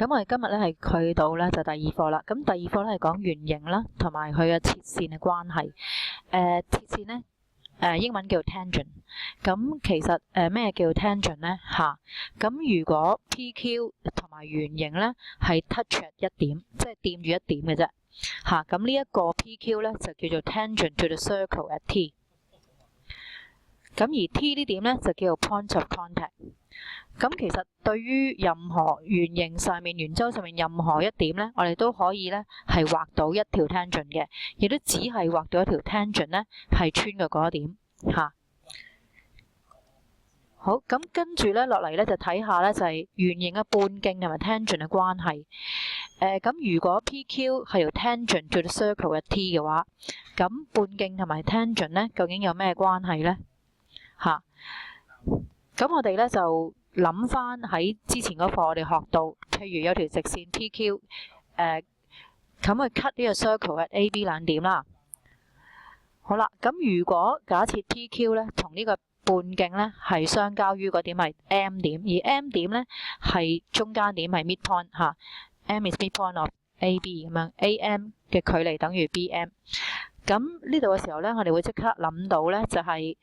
咁我哋今日咧係去到咧就第二課啦。咁第二課咧係講圓形啦，同埋佢嘅切線嘅關係。切線咧英文叫 tangent。咁其實咩叫 tangent 咧？咁如果 PQ 同埋圓形咧係 touch at 一點，即係掂住一點嘅啫。咁呢一個 PQ 咧就叫做 tangent to the circle at T。咁而 T 呢點咧就叫做 point of contact。咁其實對於任何圓形上面、圓周上面任何一點咧，我哋都可以咧係畫到一條 tangent 嘅，亦都只係畫到一條 tangent 咧係穿嘅嗰一點。好，咁跟住咧落嚟咧就睇下咧就係圓形嘅半徑同埋 tangent 嘅關係。咁如果 PQ 係條 tangent to the circle at T 嘅話，咁半徑同埋 tangent 咧究竟有咩關係咧？咁我哋咧就諗翻喺之前嗰課我哋學到，譬如有條直線 PQ，咁去 cut 呢個 circle at AB 兩點啦。好啦，咁如果假設 PQ 咧同呢個半徑咧係相交於個點係 M 點，而 M 點咧係中間點係 midpoint M is midpoint of AB 咁樣 ，AM 嘅距離等於 BM。咁呢度嘅時候咧，我哋會即刻諗到咧，就係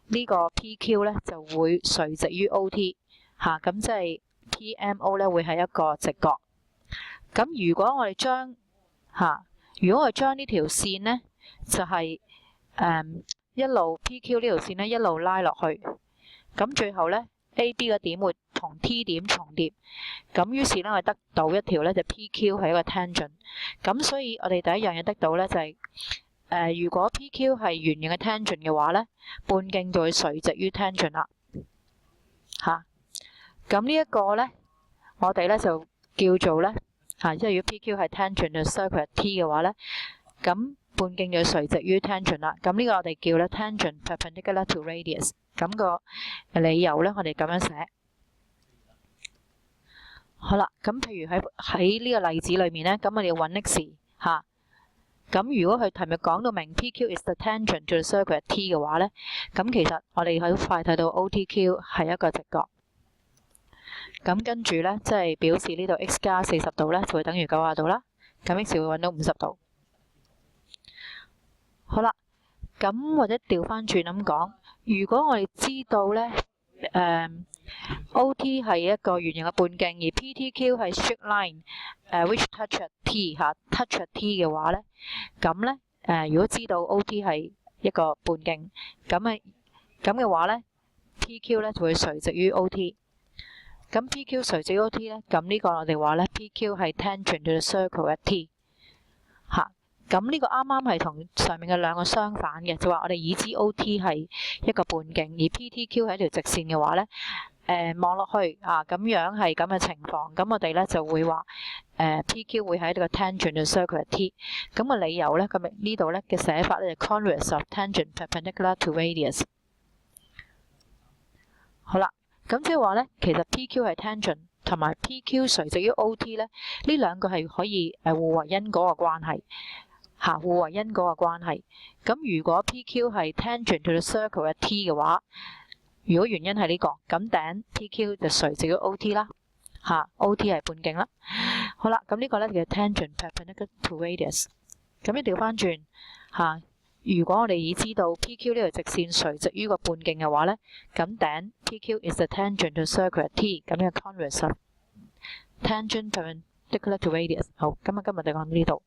呢個 PQ 咧就會垂直於 OT，咁即係 PMO 咧會係一個直角。咁如果我哋將呢條線咧，就係一路 PQ 呢條線咧一路拉落去，咁最後咧 AB 嘅點會同 T 點重疊，咁於是咧我哋得到一條咧就 PQ 係一個 tangent。咁所以我哋第一樣嘢得到咧就係如果 PQ 係圓形嘅 tangent 嘅話咧，半徑就會垂直於 tangent 啦。咁呢一個咧，我哋咧就叫做咧即係如果 PQ 係 tangent to circle at T 嘅話咧，咁半徑就垂直於 tangent 啦。咁呢個我哋叫咧 tangent perpendicular to radius。咁個理由咧，我哋咁樣寫。好啦，咁譬如喺呢個例子裏面咧，咁我哋要揾 x。咁如果佢尋日講到明 PQ is the tangent to the circle at T 嘅話咧，咁其實我哋好快睇到 OTQ 係一個直角。咁跟住咧，即係表示呢度 x 加40度咧，就會等於90度啦。咁 x 會揾到50度。好啦，咁或者調翻轉咁講，如果我哋知道咧，OT 係一個圓形嘅半徑，而 PTQ 係 straight line，which touch at T，touch at T 嘅話咧，咁咧如果知道 OT 係一個半徑，咁嘅話咧 ，PQ 咧就會垂直於 OT。咁 PQ 垂直於 OT 咧，咁呢個我哋話咧 PQ 係 tangent to the circle at T。咁呢個啱啱係同上面嘅兩個相反嘅，就話我哋已知 OT 係一個半徑，而 PTQ 係一條直線嘅話咧，望落去咁樣係咁嘅情況，咁我哋咧就會話PQ 會喺呢個 tangent to circle at T。咁個理由咧，咁呢度咧嘅寫法咧就 converse of tangent perpendicular to radius。好啦，咁即係話咧，其實 PQ 係 tangent 同埋 PQ 垂直於 OT 咧，呢兩個係可以互為因果嘅關係。互為因果嘅關係。咁如果 PQ 係 tangent to the circle at T 嘅話，如果原因係呢個，咁頂 PQ 就垂直於 OT 啦。OT 係半徑啦。好啦，咁呢個咧就叫 tangent perpendicular to radius。咁一調翻轉如果我哋已知道 PQ 呢條直線垂直於個半徑嘅話咧，咁頂 PQ is the tangent to circle at T， 咁呢個 converse of tangent perpendicular to radius。好，今日就講到呢度。